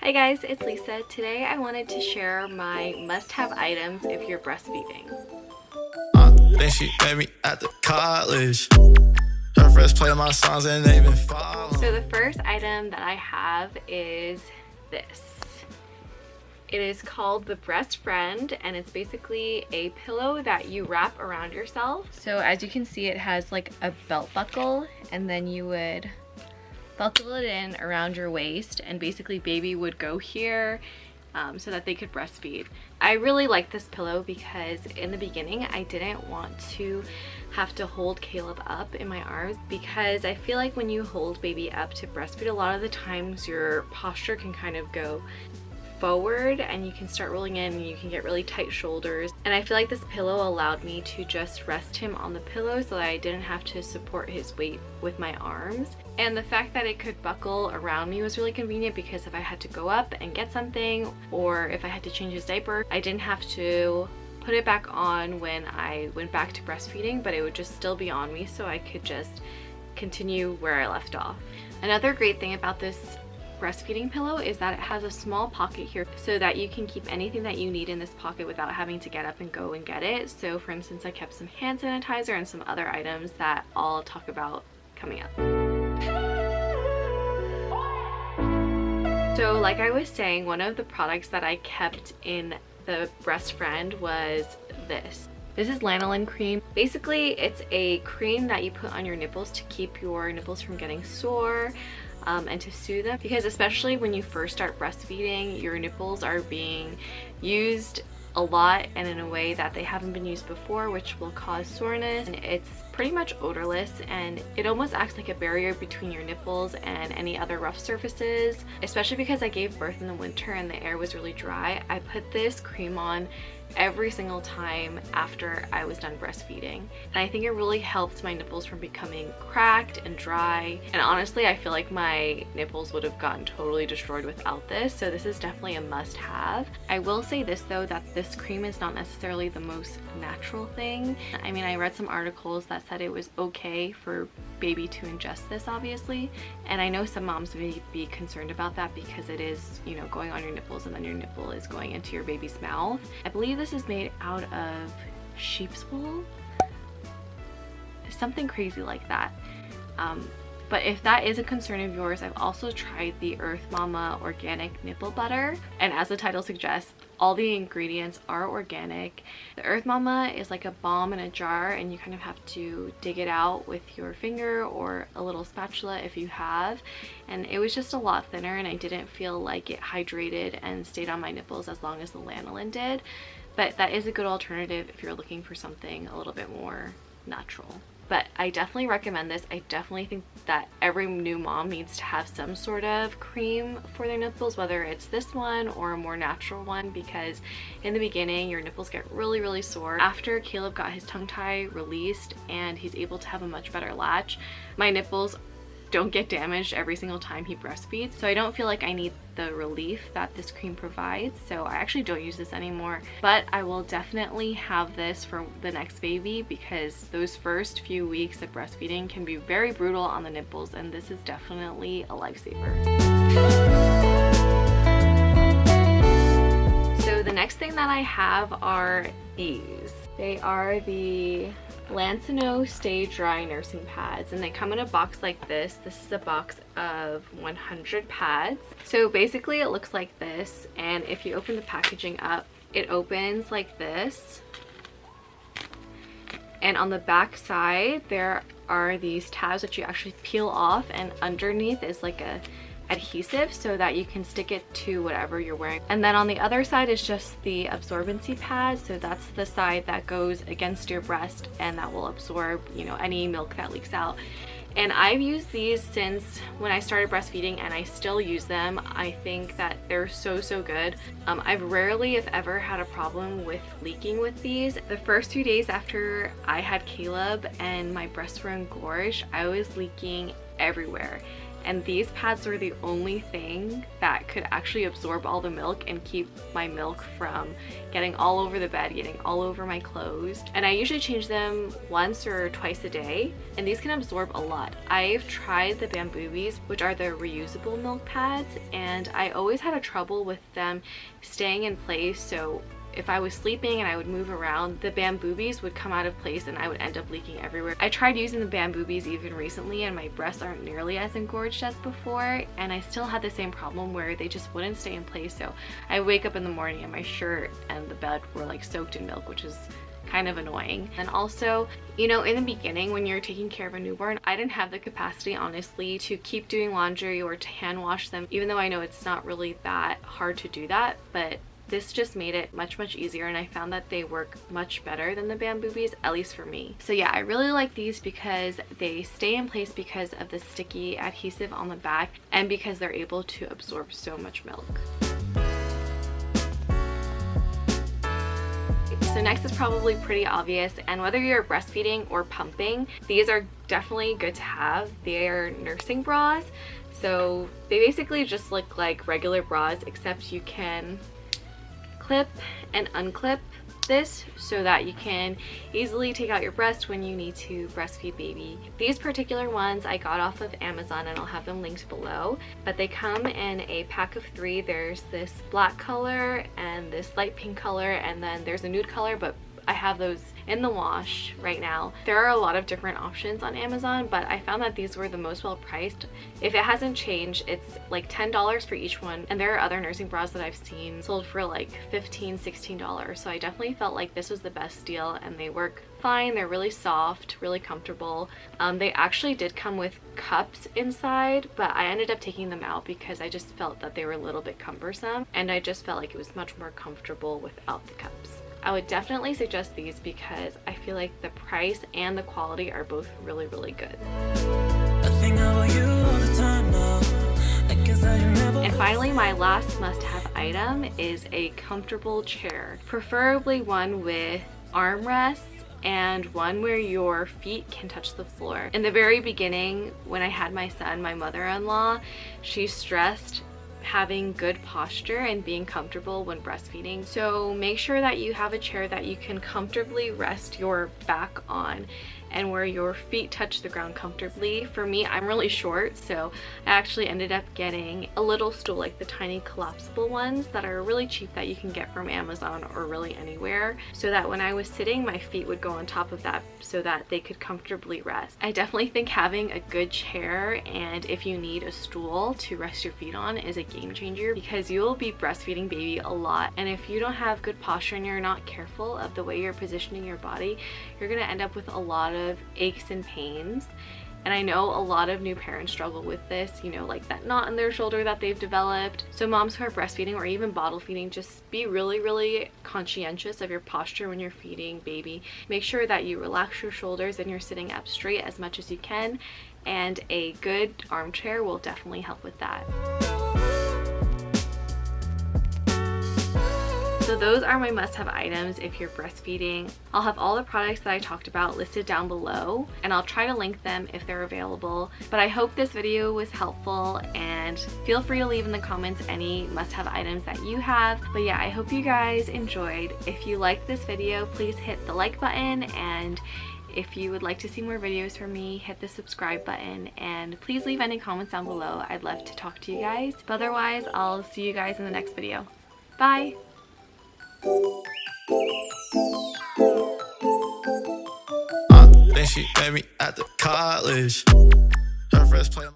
Hi guys, it's Lisa. Today I wanted to share my must-have items if you're breastfeeding. Then she met me at the college. Her friends play my songs and they been following. So the first item that I have is this. It is called the Breast Friend, and it's basically a pillow that you wrap around yourself. So as you can see, it has like a belt buckle, and then you would buckle it in around your waist, and basically baby would go here so that they could breastfeed. I really like this pillow because in the beginning I didn't want to have to hold Caleb up in my arms, because I feel like when you hold baby up to breastfeed, a lot of the times your posture can kind of go forward and you can start rolling in and you can get really tight shoulders, and I feel like this pillow allowed me to just rest him on the pillow so that I didn't have to support his weight with my arms. And the fact that it could buckle around me was really convenient, because if I had to go up and get something or if I had to change his diaper, I didn't have to put it back on when I went back to breastfeeding, but it would just still be on me so I could just continue where I left off. Another great thing about this breastfeeding pillow is that it has a small pocket here so that you can keep anything that you need in this pocket without having to get up and go and get it. So for instance, I kept some hand sanitizer and some other items that I'll talk about coming up. So like I was saying, one of the products that I kept in the Breast Friend was this. This is Lanolin Cream. Basically, it's a cream that you put on your nipples to keep your nipples from getting sore and to soothe them, because especially when you first start breastfeeding, your nipples are being used a lot and in a way that they haven't been used before, which will cause soreness. And it's pretty much odorless, and it almost acts like a barrier between your nipples and any other rough surfaces. Especially because I gave birth in the winter and the air was really dry, I put this cream on every single time after I was done breastfeeding, and I think it really helped my nipples from becoming cracked and dry. And honestly, I feel like my nipples would have gotten totally destroyed without this, so this is definitely a must-have. I will say this though, that this cream is not necessarily the most natural thing. I mean, I read some articles that said it was okay for baby to ingest this, obviously, and I know some moms may be concerned about that because it is, you know, going on your nipples and then your nipple is going into your baby's mouth. I believe this is made out of sheep's wool, something crazy like that. But if that is a concern of yours, I've also tried the Earth Mama organic nipple butter, and as the title suggests, all the ingredients are organic. The Earth Mama is like a balm in a jar, and you kind of have to dig it out with your finger or a little spatula if you have, and it was just a lot thinner, and I didn't feel like it hydrated and stayed on my nipples as long as the lanolin did. But that is a good alternative if you're looking for something a little bit more natural. But I definitely recommend this. I definitely think that every new mom needs to have some sort of cream for their nipples, whether it's this one or a more natural one, because in the beginning your nipples get really, really sore. After Caleb got his tongue tie released and he's able to have a much better latch, my nipples don't get damaged every single time he breastfeeds, so I don't feel like I need the relief that this cream provides. So I actually don't use this anymore, but I will definitely have this for the next baby, because those first few weeks of breastfeeding can be very brutal on the nipples, and this is definitely a lifesaver. So the next thing that I have are these. They are the Lansinoh Stay Dry nursing pads, and they come in a box like this. This is a box of 100 pads. So basically it looks like this, and if you open the packaging up, it opens like this, and on the back side there are these tabs that you actually peel off, and underneath is like a adhesive so that you can stick it to whatever you're wearing. And then on the other side is just the absorbency pad, so that's the side that goes against your breast and that will absorb, you know, any milk that leaks out. And I've used these since when I started breastfeeding, and I still use them. I think that they're so good. I've rarely, if ever, had a problem with leaking with these. The first 2 days after I had Caleb and my breasts were engorged, I was leaking everywhere. and these pads were the only thing that could actually absorb all the milk and keep my milk from getting all over the bed, getting all over my clothes. And I usually change them once or twice a day, and these can absorb a lot. I've tried the Bamboobies, which are the reusable milk pads, and I always had a trouble with them staying in place. So if I was sleeping and I would move around, the Bamboobies would come out of place and I would end up leaking everywhere. I tried using the Bamboobies even recently, and my breasts aren't nearly as engorged as before, and I still had the same problem where they just wouldn't stay in place. So I wake up in the morning and my shirt and the bed were like soaked in milk, which is kind of annoying. And also, you know, in the beginning when you're taking care of a newborn, I didn't have the capacity, honestly, to keep doing laundry or to hand wash them, even though I know it's not really that hard to do that. But this just made it much easier, and I found that they work much better than the Bamboobies, at least for me. So yeah, I really like these because they stay in place because of the sticky adhesive on the back and because they're able to absorb so much milk. So next is probably pretty obvious, and whether you're breastfeeding or pumping, these are definitely good to have. They are nursing bras. So they basically just look like regular bras, except you can clip and unclip this so that you can easily take out your breast when you need to breastfeed baby. These particular ones I got off of Amazon, and I'll have them linked below, but they come in a pack of 3. There's this black color and this light pink color, and then there's a nude color, but I have those in the wash right now. There are a lot of different options on Amazon, but I found that these were the most well priced. If it hasn't changed, it's like $10 for each one, and there are other nursing bras that I've seen sold for like $15, $16. So I definitely felt like this was the best deal, and they work fine. They're really soft, really comfortable. They actually did come with cups inside, but I ended up taking them out because I just felt that they were a little bit cumbersome, and I just felt like it was much more comfortable without the cups. I would definitely suggest these because I feel like the price and the quality are both really good. And finally, my last must-have item is a comfortable chair, preferably one with armrests and one where your feet can touch the floor. In the very beginning, when I had my son, my mother-in-law, she stressed having good posture and being comfortable when breastfeeding. So make sure that you have a chair that you can comfortably rest your back on and where your feet touch the ground comfortably. For me, I'm really short, so I actually ended up getting a little stool, like the tiny collapsible ones that are really cheap that you can get from Amazon or really anywhere, so that when I was sitting, my feet would go on top of that so that they could comfortably rest. I definitely think having a good chair, and if you need a stool to rest your feet on, is a game changer, because you will be breastfeeding baby a lot, and if you don't have good posture and you're not careful of the way you're positioning your body, you're gonna end up with a lot of aches and pains. And I know a lot of new parents struggle with this, you know, like that knot in their shoulder that they've developed. So moms who are breastfeeding or even bottle feeding, just be really conscientious of your posture when you're feeding baby. Make sure that you relax your shoulders and you're sitting up straight as much as you can, and a good armchair will definitely help with that. So those are my must-have items if you're breastfeeding. I'll have all the products that I talked about listed down below, and I'll try to link them if they're available. But I hope this video was helpful, and feel free to leave in the comments any must-have items that you have. But yeah, I hope you guys enjoyed. If you liked this video, please hit the like button, and if you would like to see more videos from me, hit the subscribe button, and please leave any comments down below. I'd love to talk to you guys. But otherwise, I'll see you guys in the next video. Bye! Then she met me at the college. Her friends play